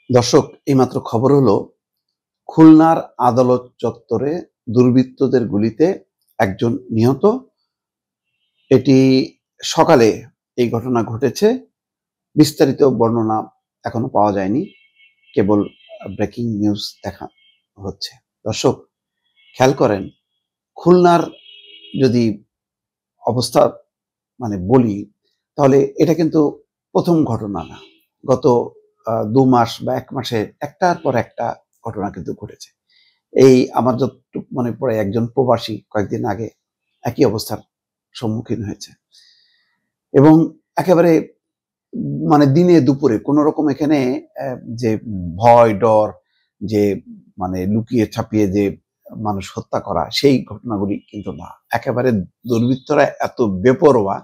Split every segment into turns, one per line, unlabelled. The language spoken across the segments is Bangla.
দর্শক, এইমাত্র খবর হলো খুলনার আদালত চত্বরে দুর্বৃত্তদের গুলিতে একজন নিহত। এটি সকালে এই ঘটনা ঘটেছে। বিস্তারিত বর্ণনা এখনো পাওয়া যায়নি, কেবল ব্রেকিং নিউজ দেখা হচ্ছে। দর্শক, খেয়াল করেন, খুলনার যদি অবস্থা বলি, তাহলে এটা কিন্তু প্রথম ঘটনা না। গত 2 মাস বা 1 মাসে একটার পর একটা ঘটনা কিন্তু ঘটেছে। এই আমার যতটুকু মনে পড়ে, একজন প্রবাসী কয়েকদিন আগে একই অবস্থার সম্মুখীন হয়েছে এবং একেবারে দিনে দুপুরে কোন রকম এখানে যে ভয় ডর, যে লুকিয়ে ছাপিয়ে যে মানুষ হত্যা করা, সেই ঘটনাগুলি কিন্তু না। একেবারে দুর্বৃত্তরা এত বেপরোয়া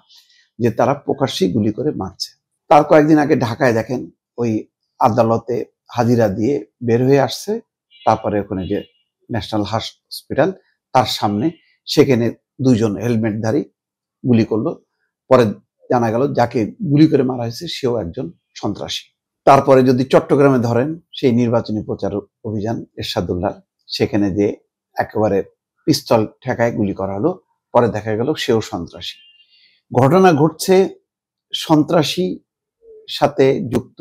যে তারা প্রকাশ্যেই গুলি করে মারছে। তার কয়েকদিন আগে ঢাকায় দেখেন, ওই আদালতে হাজিরা দিয়ে বের হয়ে আসছে, তারপরে ওখানে যে ন্যাশনাল হসপিটাল, তার সামনে সেখানে 2জন হেলমেটধারী গুলি করলো। পরে জানা গেল যাকে গুলি করে মারা হয়েছে সেও একজন সন্ত্রাসী। তারপরে যদি চট্টগ্রামে ধরেন, সেই নির্বাচনী প্রচার অভিযান এরশাদুল্লাহ, সেখানে যে একেবারে পিস্তল ঠেকায় গুলি করা হলো, পরে দেখা গেল সেও সন্ত্রাসী। ঘটনা ঘটছে সন্ত্রাসী সাথে যুক্ত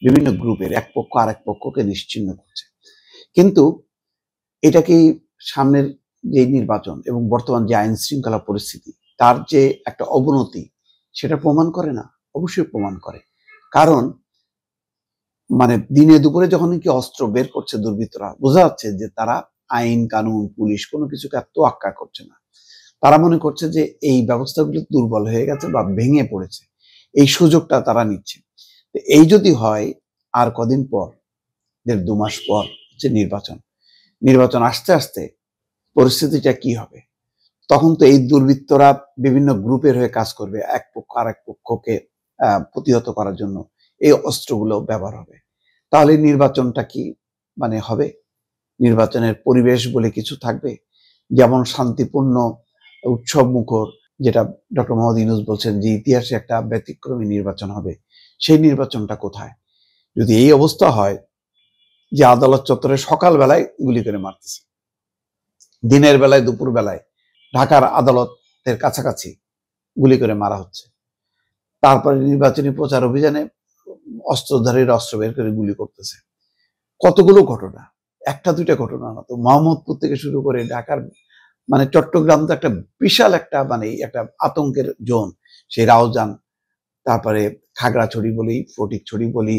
বিভিন্ন গ্রুপের, এক পক্ষ আরেক পক্ষকে নিশ্চিহ্ন করছে। কিন্তু এটা কি সামনের যে নির্বাচন এবং বর্তমান যে আইন শৃঙ্খলা পরিস্থিতি, তার যে একটা অবনতি, সেটা প্রমাণ করে না? অবশ্যই প্রমাণ করে। কারণ দিনে দুপুরে যখন কি অস্ত্র বের করছে দুর্বৃত্তরা, বোঝা যাচ্ছে যে তারা আইন কানুন পুলিশ কোনো কিছুকে এত আক্কা করছে না। তারা মনে করছে যে এই ব্যবস্থাগুলো দুর্বল হয়ে গেছে বা ভেঙে পড়েছে, এই সুযোগটা তারা নিচ্ছে। এই যদি হয়, আর কদিন পর, 1.5-2 মাস পর হচ্ছে নির্বাচন। নির্বাচন আসতে আসতে পরিস্থিতিটা কি হবে? তখন তো এই দুর্বৃত্তরা বিভিন্ন গ্রুপের হয়ে কাজ করবে, এক পক্ষ আর এক পক্ষকে প্রতিহত করার জন্য এই অস্ত্রগুলো ব্যবহার হবে। তাহলে নির্বাচনটা কি হবে? নির্বাচনের পরিবেশ বলে কিছু থাকবে? যেমন শান্তিপূর্ণ, উৎসব মুখর, যেটা ডক্টর মোহাম্মদ ইউনূস বলছেন যে ইতিহাসে একটা ব্যতিক্রমী নির্বাচন হবে, সেই নির্বাচনটা কোথায়? যদি এই অবস্থা হয় যে আদালত চত্বরে সকালবেলায় গুলি করে মারতেছে, দিনের বেলায়, দুপুর বেলায় ঢাকার আদালতের কাছাকাছি গুলি করে মারা হচ্ছে, তারপরে নির্বাচনী প্রচার অভিযানে অস্ত্রধারীরা অস্ত্র বের করে গুলি করতেছে, কতগুলো ঘটনা! একটা দুইটা ঘটনা না তো, মোহাম্মদপুর থেকে শুরু করে ঢাকার চট্টগ্রাম তো একটা বিশাল একটা একটা আতঙ্কের জোন। সেই রাউজান, তারপরে খাগড়াছড়ি বলি, ফটিকছড়ি বলি,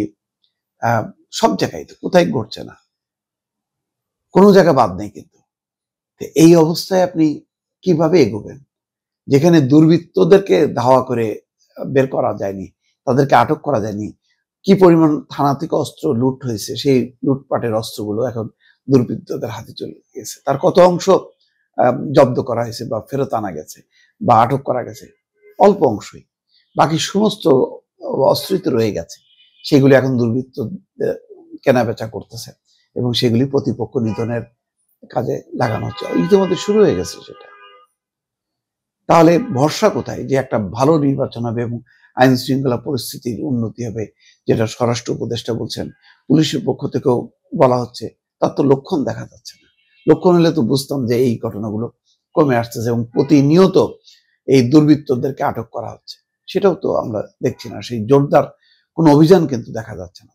সব জায়গায় তো, কোথায় ঘটছে না? কোনো জায়গা বাদ নেই। কিন্তু এই অবস্থায় আপনি কিভাবে এগোবেন, যেখানে দুর্বৃত্তদেরকে ধাওয়া করে বের করা যায়নি, তাদেরকে আটক করা যায়নি? কি পরিমাণ থানা থেকে অস্ত্র লুট হয়েছে, সেই লুটপাটের অস্ত্রগুলো এখন দুর্বৃত্তদের হাতে চলে গেছে। তার কত অংশ জব্দ করা হয়েছে বা ফেরত আনা গেছে বা আটক করা গেছে? অল্প অংশই। বাকি সমস্ত অস্ত্রই তো রয়ে গেছে, সেগুলি এখন দুর্বৃত্ত কেনা বেচা করতেছে এবং সেগুলি প্রতিপক্ষ নিধনের কাজে লাগানো হচ্ছে। ইতিমধ্যে শুরু হয়ে গেছে সেটা। তাহলে ভরসা কোথায় যে একটা ভালো নির্বাচন হবে এবং আইন শৃঙ্খলা পরিস্থিতির উন্নতি হবে, যেটা স্বরাষ্ট্র উপদেষ্টা বলছেন, পুলিশের পক্ষ থেকেও বলা হচ্ছে? তার তো লক্ষণ দেখা যাচ্ছে না। লক্ষণ হলে তো বুঝতাম যে এই ঘটনাগুলো কমে আসতেছে এবং প্রতিনিয়ত এই দুর্বৃত্তদেরকে আটক করা হচ্ছে। সেটাও তো আমরা দেখছি না। সেই জোরদার কোনো অভিযান কিন্তু দেখা যাচ্ছে না।